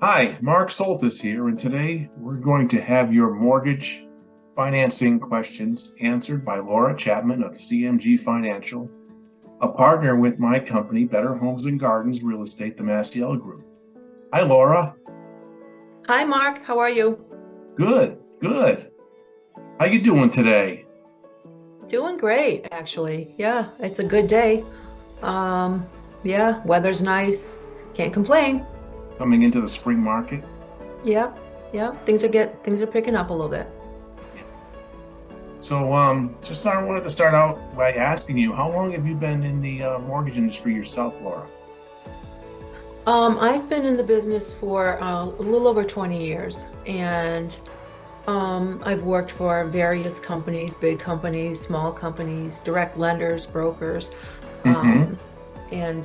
Hi, Mark Soltis here, and today we're going to have your mortgage financing questions answered by Laura Chapman of CMG Financial, a partner with my company, Better Homes and Gardens Real Estate, the Masiello Group. Hi, Laura. Hi, Mark. How are you? Good, good. How you doing today? Doing great, actually. Yeah, it's a good day. Yeah, weather's nice. Can't complain. Coming into the spring market? Yeah, yeah. Things are picking up a little bit. So, I wanted to start out by asking you, how long have you been in the mortgage industry yourself, Laura? I've been in the business for a little over 20 years, and I've worked for various companies, big companies, small companies, direct lenders, brokers. Mm-hmm.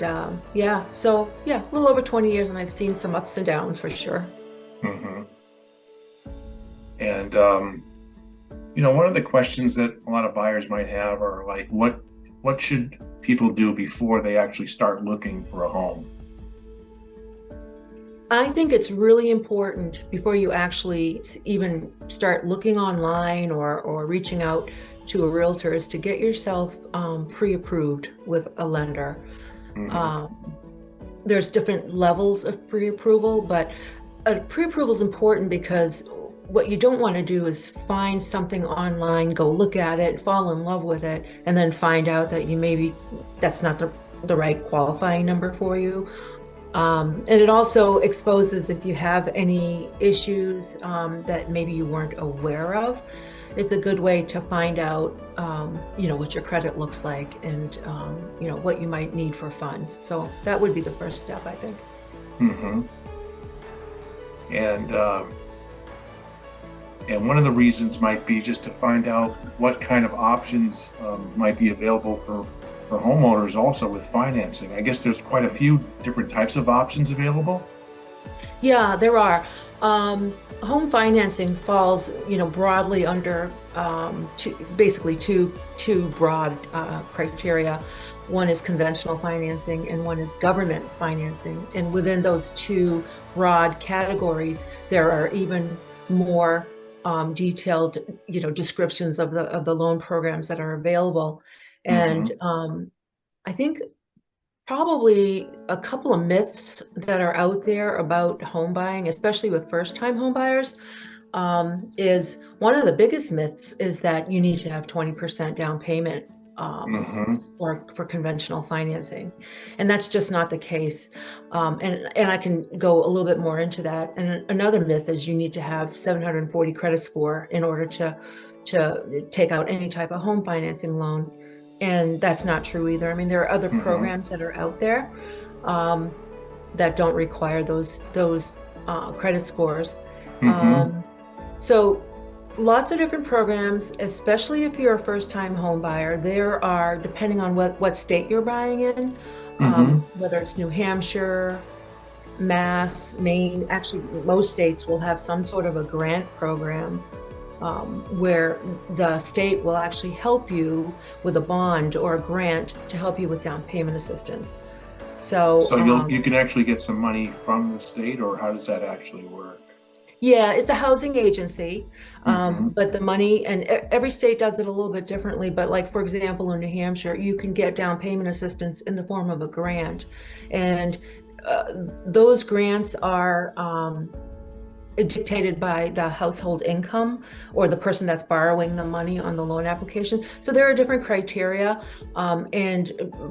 Um, yeah, so yeah, a little over 20 years, and I've seen some ups and downs for sure. Mm-hmm. And one of the questions that a lot of buyers might have are like, what should people do before they actually start looking for a home? I think it's really important before you actually even start looking online or reaching out to a realtor is to get yourself pre-approved with a lender. Mm-hmm. Um, there's different levels of pre-approval, but a pre-approval is important because what you don't want to do is find something online, go look at it, fall in love with it, and then find out that that's not the right qualifying number for you. And it also exposes if you have any issues that maybe you weren't aware of. It's a good way to find out, what your credit looks like and, what you might need for funds. So that would be the first step, I think. Mm-hmm. And and one of the reasons might be just to find out what kind of options might be available for homeowners also with financing. I guess there's quite a few different types of options available. Yeah, there are. Home financing falls, broadly under basically two broad criteria. One is conventional financing, and one is government financing. And within those two broad categories, there are even more detailed, descriptions of the loan programs that are available. And Mm-hmm. I think probably a couple of myths that are out there about home buying, especially with first-time home buyers, is one of the biggest myths is that you need to have 20% down payment Mm-hmm. for conventional financing. And that's just not the case. And I can go a little bit more into that. And another myth is you need to have 740 credit score in order to take out any type of home financing loan. And that's not true either. I mean, there are other Mm-hmm. programs that are out there um, that don't require those credit scores. Mm-hmm. Um, so lots of different programs, especially if you're a first-time home buyer. There are, depending on what state you're buying in, Mm-hmm. whether it's New Hampshire, Mass, Maine, actually most states will have some sort of a grant program where the state will actually help you with a bond or a grant to help you with down payment assistance. So, So you can actually get some money from the state, or how does that actually work? yeah, it's a housing agency, Mm-hmm. but the money, and every state does it a little bit differently. But like, for example, in New Hampshire, you can get down payment assistance in the form of a grant. And uh, those grants are dictated by the household income or the person that's borrowing the money on the loan application. So there are different criteria, and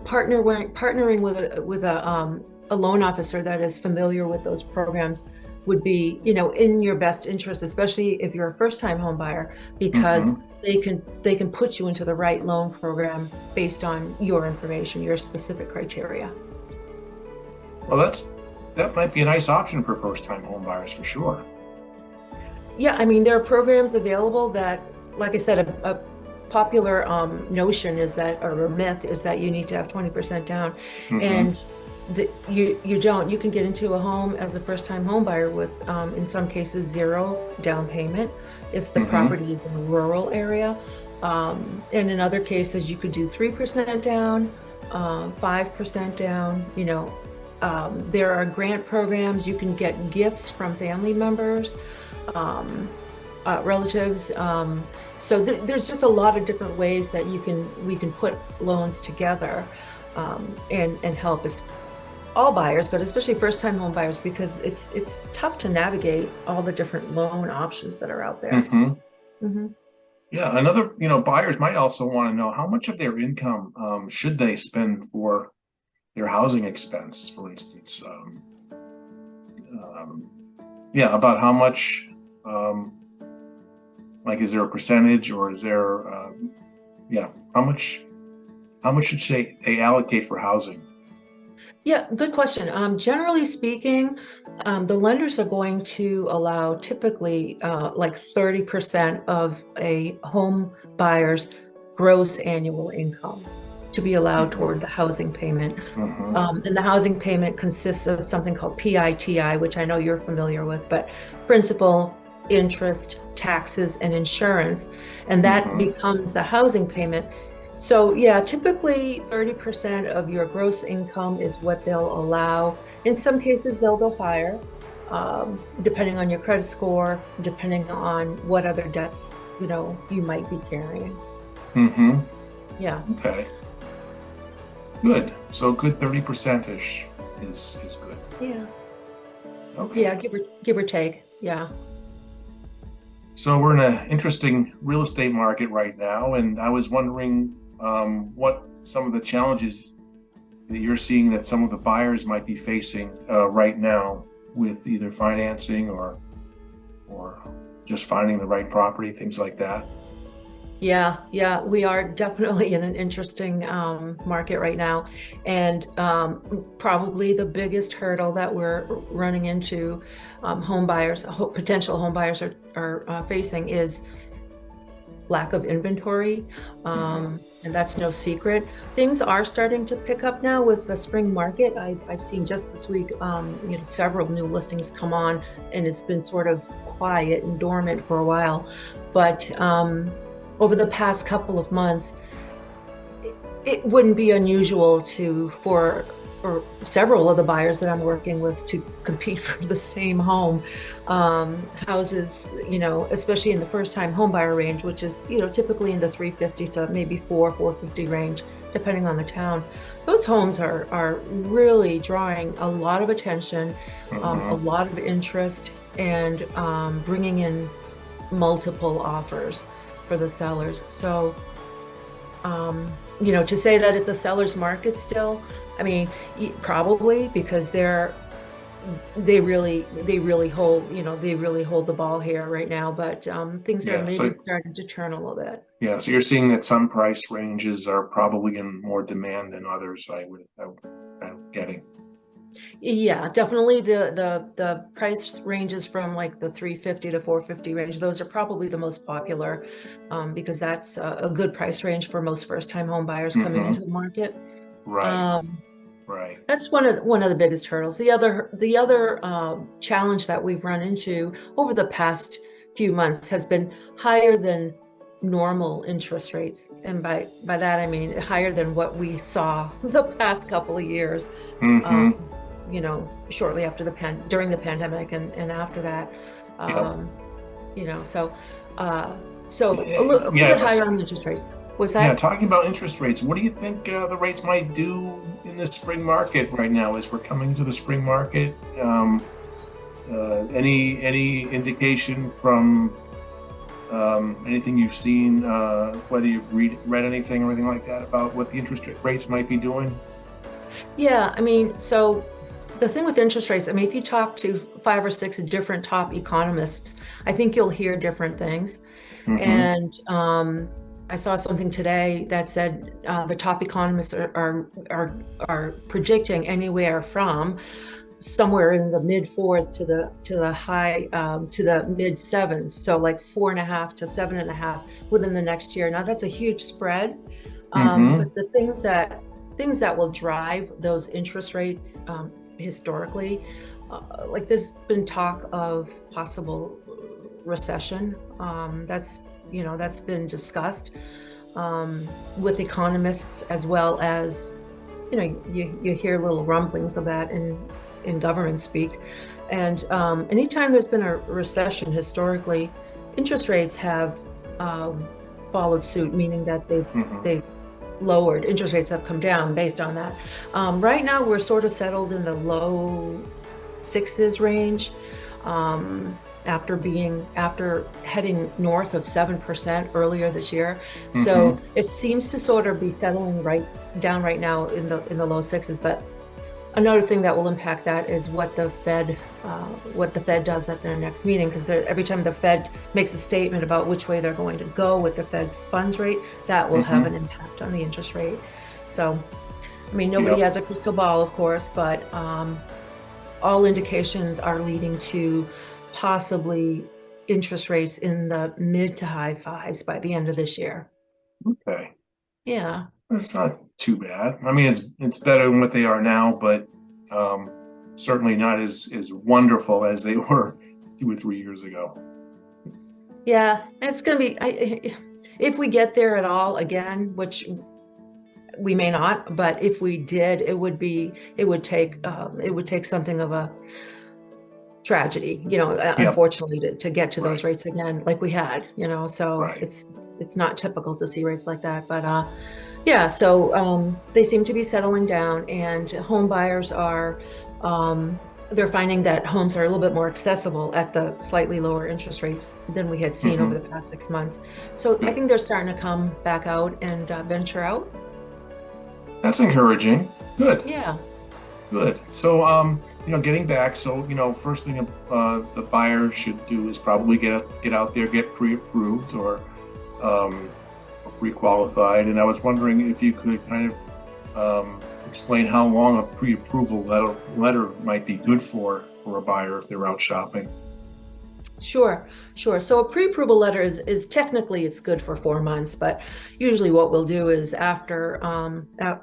partnering with a loan officer that is familiar with those programs would be, in your best interest, especially if you're a first-time home buyer, because Mm-hmm. they can put you into the right loan program based on your information, your specific criteria. Well, that might be a nice option for first-time home buyers for sure. Yeah, I mean, there are programs available that, like I said, a popular notion is that, or a myth is that you need to have 20% down, Mm-hmm. and you don't. You can get into a home as a first-time home buyer with, in some cases, zero down payment if the Mm-hmm. property is in a rural area, and in other cases, you could do 3% down, 5% down. There are grant programs. You can get gifts from family members, relatives. So there's just a lot of different ways that we can put loans together, and help us all buyers, but especially first-time home buyers, because it's tough to navigate all the different loan options that are out there. Mm-hmm. Mm-hmm. Yeah, another, buyers might also want to know how much of their income should they spend for their housing expense, for instance. Yeah, about how much, like, is there a percentage, or is there, yeah, how much should they allocate for housing? Yeah, good question. Generally speaking, the lenders are going to allow typically like 30% of a home buyer's gross annual income to be allowed toward the housing payment. Mm-hmm. And the housing payment consists of something called PITI, which I know you're familiar with, but principal, interest, taxes, and insurance. And that Mm-hmm. becomes the housing payment. So yeah, typically 30% of your gross income is what they'll allow. In some cases, they'll go higher, depending on your credit score, depending on what other debts, you might be carrying. Mm-hmm. Yeah. Okay. Good. So good 30%-ish is good. Yeah. Okay. Yeah, give or take. Yeah. So we're in an interesting real estate market right now, and I was wondering what some of the challenges that you're seeing that some of the buyers might be facing right now with either financing or just finding the right property, things like that. Yeah, we are definitely in an interesting market right now. And probably the biggest hurdle that we're running into, potential home buyers are facing, is lack of inventory. And that's no secret. Things are starting to pick up now with the spring market. I've seen just this week, several new listings come on, and it's been sort of quiet and dormant for a while. But over the past couple of months, it wouldn't be unusual for several of the buyers that I'm working with to compete for the same home. Houses, especially in the first-time home buyer range, which is, typically in the 350 to maybe 450 range, depending on the town. Those homes are really drawing a lot of attention, a lot of interest, and bringing in multiple offers for the sellers. So, to say that it's a seller's market still, I mean, probably, because they really hold the ball here right now. But things are maybe starting to turn a little bit. Yeah, so you're seeing that some price ranges are probably in more demand than others. I'm getting. Yeah, definitely the price ranges from like the 350 to 450 range. Those are probably the most popular, because that's a good price range for most first-time home buyers coming into the market. Right. Right. That's one of the biggest hurdles. The other challenge that we've run into over the past few months has been higher than normal interest rates, and by that I mean higher than what we saw the past couple of years. Shortly after during the pandemic and after that, so a little bit higher on interest rates. What's that? Yeah, talking about interest rates, what do you think the rates might do in the spring market right now as we're coming to the spring market? Any indication from anything you've seen, whether you've read anything or anything like that about what the interest rates might be doing? Yeah, I mean, so the thing with interest rates, I mean, if you talk to 5 or 6 different top economists, I think you'll hear different things. And I saw something today that said the top economists are predicting anywhere from somewhere in the mid 4s to the high to the mid 7s, so like 4.5 to 7.5 within the next year. Now that's a huge spread, but the things that will drive those interest rates historically, like there's been talk of possible recession. That's been discussed with economists, as well as you hear little rumblings of that in government speak. And anytime there's been a recession historically, interest rates have followed suit, meaning that they've lowered. Interest rates have come down based on that. Right now, we're sort of settled in the low sixes range. After heading north of 7% earlier this year. So it seems to sort of be settling right now in the low sixes. But another thing that will impact that is what the Fed does at their next meeting, because every time the Fed makes a statement about which way they're going to go with the Fed's funds rate, that will have an impact on the interest rate. So, I mean, nobody has a crystal ball, of course, but all indications are leading to possibly interest rates in the mid to high fives by the end of this year. Okay. Yeah. That's not too bad. I mean, it's better than what they are now, but certainly not as wonderful as they were 2 or 3 years ago. Yeah, it's going to be, if we get there at all again, which we may not, but if we did, it would take something of a tragedy, unfortunately, to get to those rates again, like we had, so it's not typical to see rates like that. But yeah, so they seem to be settling down, and home buyers are, they're finding that homes are a little bit more accessible at the slightly lower interest rates than we had seen over the past 6 months. So I think they're starting to come back out and venture out. That's encouraging. Good. Yeah. Good. So, getting back, so, first thing the buyer should do is probably get out there, get pre-approved or pre-qualified. And I was wondering if you could kind of explain how long a pre-approval letter might be good for a buyer if they're out shopping. Sure. So a pre-approval letter is technically it's good for 4 months, but usually what we'll do is after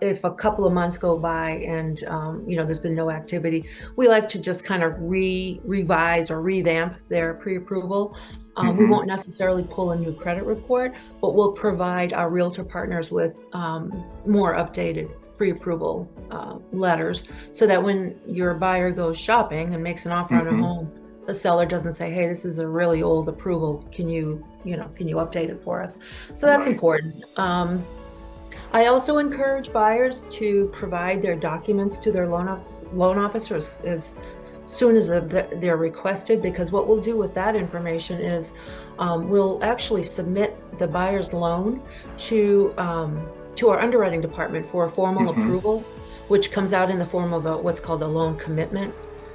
if a couple of months go by and there's been no activity, we like to just kind of revise or revamp their pre-approval. We won't necessarily pull a new credit report, but we'll provide our realtor partners with more updated pre-approval letters, so that when your buyer goes shopping and makes an offer on a home, the seller doesn't say, "Hey, this is a really old approval. Can you update it for us?" So that's important. I also encourage buyers to provide their documents to their loan officers as soon as they're requested, because what we'll do with that information is we'll actually submit the buyer's loan to our underwriting department for a formal approval, which comes out in the form of what's called a loan commitment,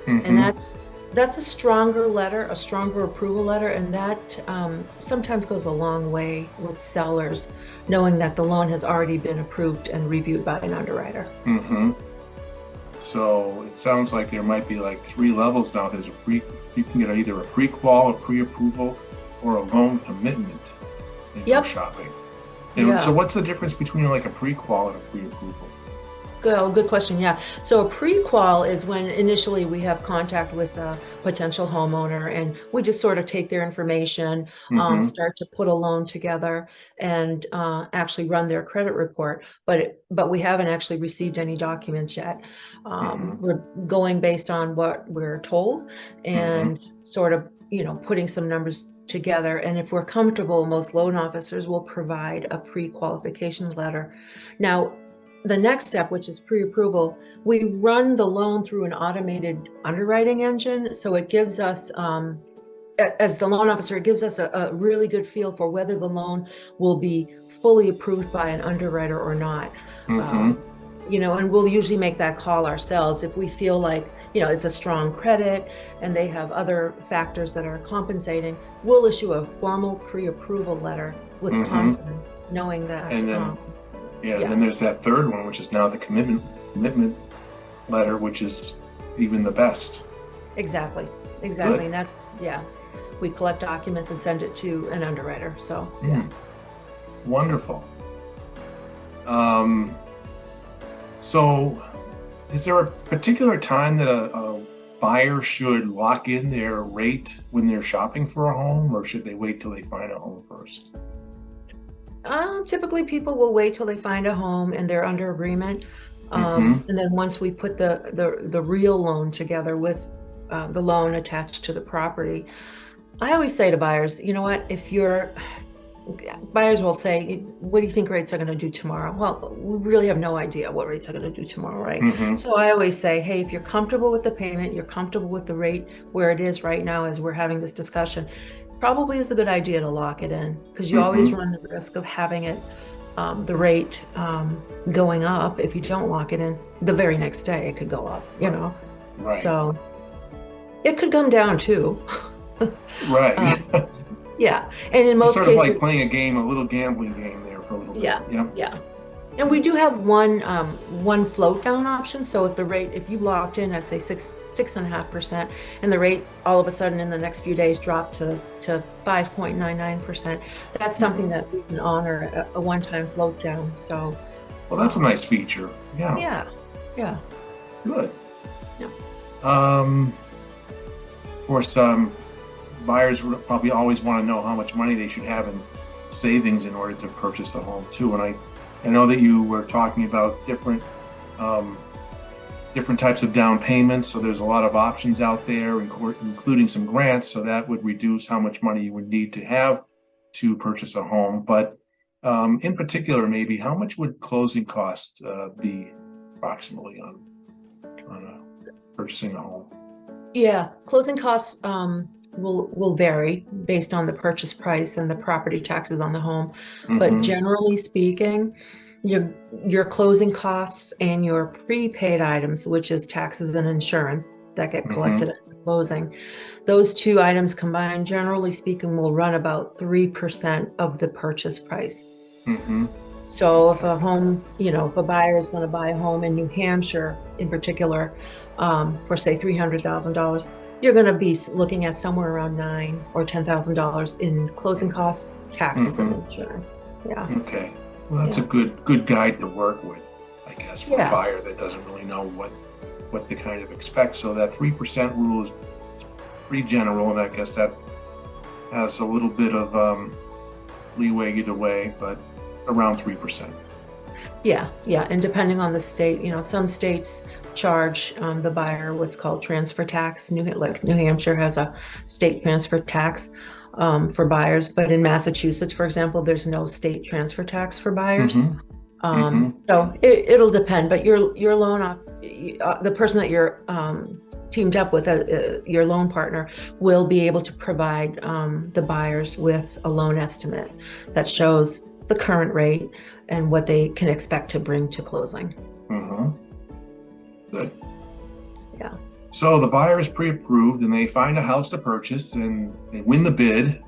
and that's a stronger approval letter, and that sometimes goes a long way with sellers, knowing that the loan has already been approved and reviewed by an underwriter. So it sounds like there might be like 3 levels now. You can get either a pre-qual, a pre-approval, or a loan commitment in your shopping. And so what's the difference between like a pre-qual and a pre-approval? Good question. Yeah. So a pre-qual is when initially we have contact with a potential homeowner, and we just sort of take their information, start to put a loan together, and actually run their credit report. But we haven't actually received any documents yet. We're going based on what we're told, and sort of putting some numbers together. And if we're comfortable, most loan officers will provide a pre-qualification letter. Now, the next step, which is pre-approval, we run the loan through an automated underwriting engine. So it gives us, as the loan officer, it gives us a really good feel for whether the loan will be fully approved by an underwriter or not. And we'll usually make that call ourselves if we feel like, it's a strong credit and they have other factors that are compensating. We'll issue a formal pre-approval letter with confidence, knowing that. And then, then there's that third one, which is now the commitment letter, which is even the best. Exactly. Good. And that's, we collect documents and send it to an underwriter. So, Wonderful. So is there a particular time that a buyer should lock in their rate when they're shopping for a home, or should they wait till they find a home first? Typically people will wait till they find a home and they're under agreement. And then once we put the real loan together with the loan attached to the property, I always say to buyers, you know what, buyers will say, what do you think rates are going to do tomorrow? Well, we really have no idea what rates are going to do tomorrow, right? So I always say, hey, if you're comfortable with the payment, you're comfortable with the rate where it is right now as we're having this discussion, probably is a good idea to lock it in, because you always run the risk of having it, the rate going up. If you don't lock it in, the very next day it could go up, Right. So it could come down too. Right. Yeah, and in most sort cases, of like playing a little gambling game there for a little bit. Yeah. And we do have one float down option. So if you locked in at say 6.5%, and the rate all of a sudden in the next few days dropped to 5.99%, that's something that we can honor, a one-time float down. So, well, that's a nice feature. Yeah. Yeah. Good. Yeah. Of course, buyers would probably always want to know how much money they should have in savings in order to purchase a home too. And I know that you were talking about different types of down payments. So there's a lot of options out there, including some grants. So that would reduce how much money you would need to have to purchase a home. But in particular, maybe how much would closing costs be approximately on purchasing a home? Yeah, closing costs will vary based on the purchase price and the property taxes on the home. But generally speaking, your closing costs and your prepaid items, which is taxes and insurance that get collected at the closing, those two items combined, generally speaking, will run about 3% of the purchase price. So if if a buyer is going to buy a home in New Hampshire in particular, for say $300,000, you're going to be looking at somewhere around $9,000 or $10,000 in closing costs, taxes, and insurance. Yeah. Okay. Well, that's a good guide to work with, I guess, for a buyer that doesn't really know what to kind of expect. So that 3% rule is pretty general, and I guess that has a little bit of leeway either way, but around 3%. Yeah, and depending on the state, some states charge the buyer what's called transfer tax. New Hampshire has a state transfer tax for buyers, but in Massachusetts, for example, there's no state transfer tax for buyers. So it'll depend, but your loan, the person that you're teamed up with, your loan partner, will be able to provide the buyers with a loan estimate that shows the current rate and what they can expect to bring to closing. Good. Yeah. So the buyer is pre-approved and they find a house to purchase and they win the bid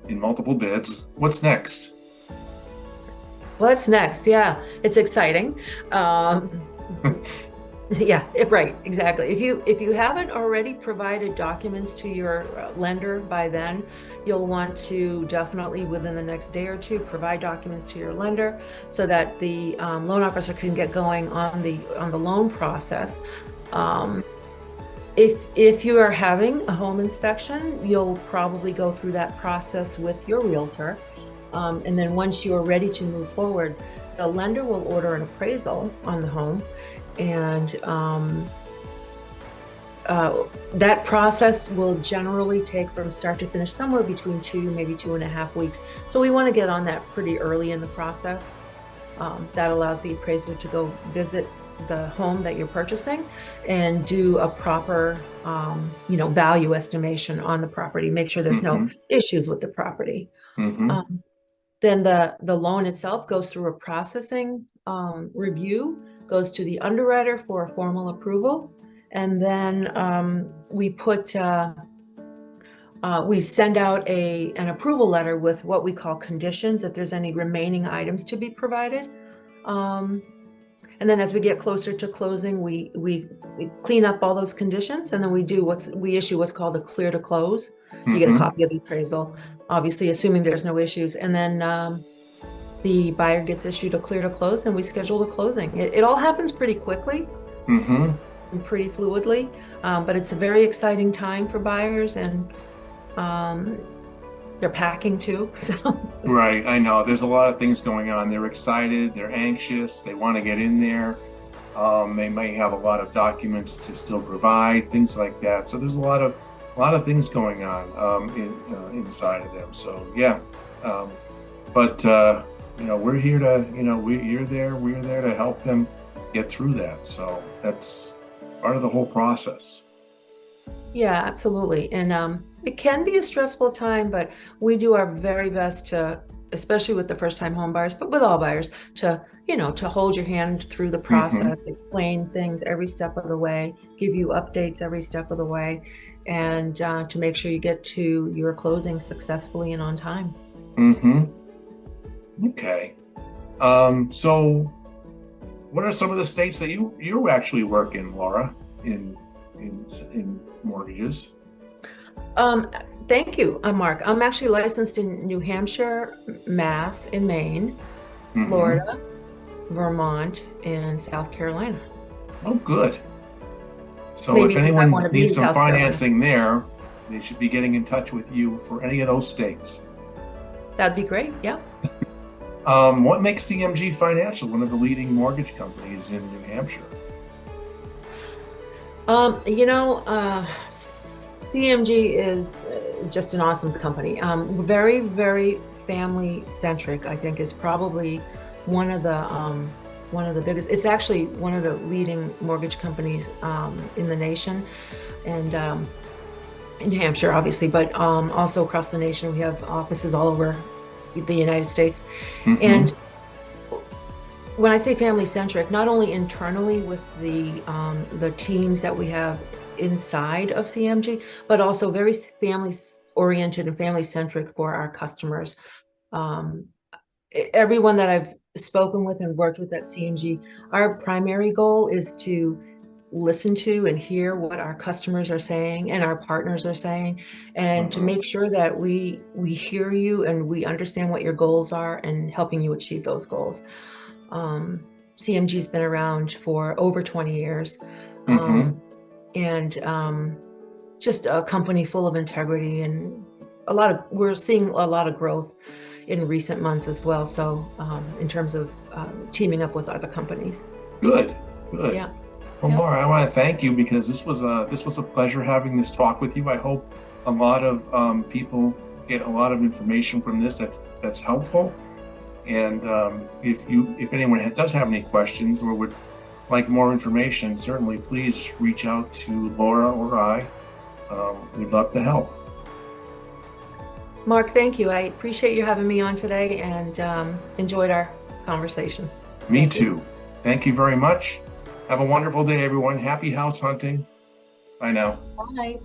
in multiple bids. What's next? What's next? Yeah, it's exciting. Yeah, right, exactly. If you haven't already provided documents to your lender by then, you'll want to definitely within the next day or two provide documents to your lender so that the loan officer can get going on the loan process. If you are having a home inspection, you'll probably go through that process with your realtor, and then once you are ready to move forward, the lender will order an appraisal on the home. And that process will generally take from start to finish somewhere between 2, maybe 2.5 weeks. So we want to get on that pretty early in the process. That allows the appraiser to go visit the home that you're purchasing and do a proper, value estimation on the property. Make sure there's no issues with the property. Then the loan itself goes through a processing review, goes to the underwriter for a formal approval, and then we send out an approval letter with what we call conditions, if there's any remaining items to be provided. And then as we get closer to closing, we clean up all those conditions, and then we issue what's called a clear to close. You get a copy of the appraisal, obviously assuming there's no issues, and then the buyer gets issued a clear to close, and we schedule the closing. It all happens pretty quickly and pretty fluidly, but it's a very exciting time for buyers, and they're packing too. So. Right, I know. There's a lot of things going on. They're excited, they're anxious, they want to get in there. They may have a lot of documents to still provide, things like that. So there's a lot of things going on inside of them. So yeah, um, but we're here to, we're there to help them get through that. So that's part of the whole process. Yeah, absolutely. And it can be a stressful time, but we do our very best to, especially with the first-time home buyers, but with all buyers, to hold your hand through the Mm-hmm. process, explain things every step of the way, give you updates every step of the way, and to make sure you get to your closing successfully and on time. Mm-hmm. Okay. So what are some of the states that you actually work in, Laura, in in mortgages? Um, Thank you, Mark. I'm actually licensed in New Hampshire, Mass, and Maine, Mm-hmm. Florida, Vermont, and South Carolina. Oh, good. So Maybe if you might anyone want to be needs in some South Carolina. financing there, they should be getting in touch with you for any of those states. That'd be great. Yeah. What makes CMG Financial one of the leading mortgage companies in New Hampshire? CMG is just an awesome company. Very, very family centric, I think, is probably one of the biggest. It's actually one of the leading mortgage companies in the nation, and in New Hampshire, obviously, but also across the nation. We have offices all over the United States. Mm-hmm. And when I say family centric, not only internally with the teams that we have inside of CMG, but also very family oriented and family centric for our customers. Um, Everyone that I've spoken with and worked with at CMG, our primary goal is to listen to and hear what our customers are saying and our partners are saying, and to Mm-hmm. make sure that we hear you and we understand what your goals are and helping you achieve those goals. Um, CMG's been around for over 20 years, Mm-hmm. um, and just a company full of integrity, and we're seeing a lot of growth in recent months as well. So in terms of teaming up with other companies. Good. Good. Yeah. Well, Yep. Laura, I want to thank you because this was a pleasure having this talk with you. I hope a lot of people get a lot of information from this that's helpful. And if anyone does have any questions or would like more information, certainly please reach out to Laura or I. We'd love to help. Mark, thank you. I appreciate you having me on today, and enjoyed our conversation. Me Thank you. too. Thank you very much. Have a wonderful day, everyone. Happy house hunting. Bye now. Bye.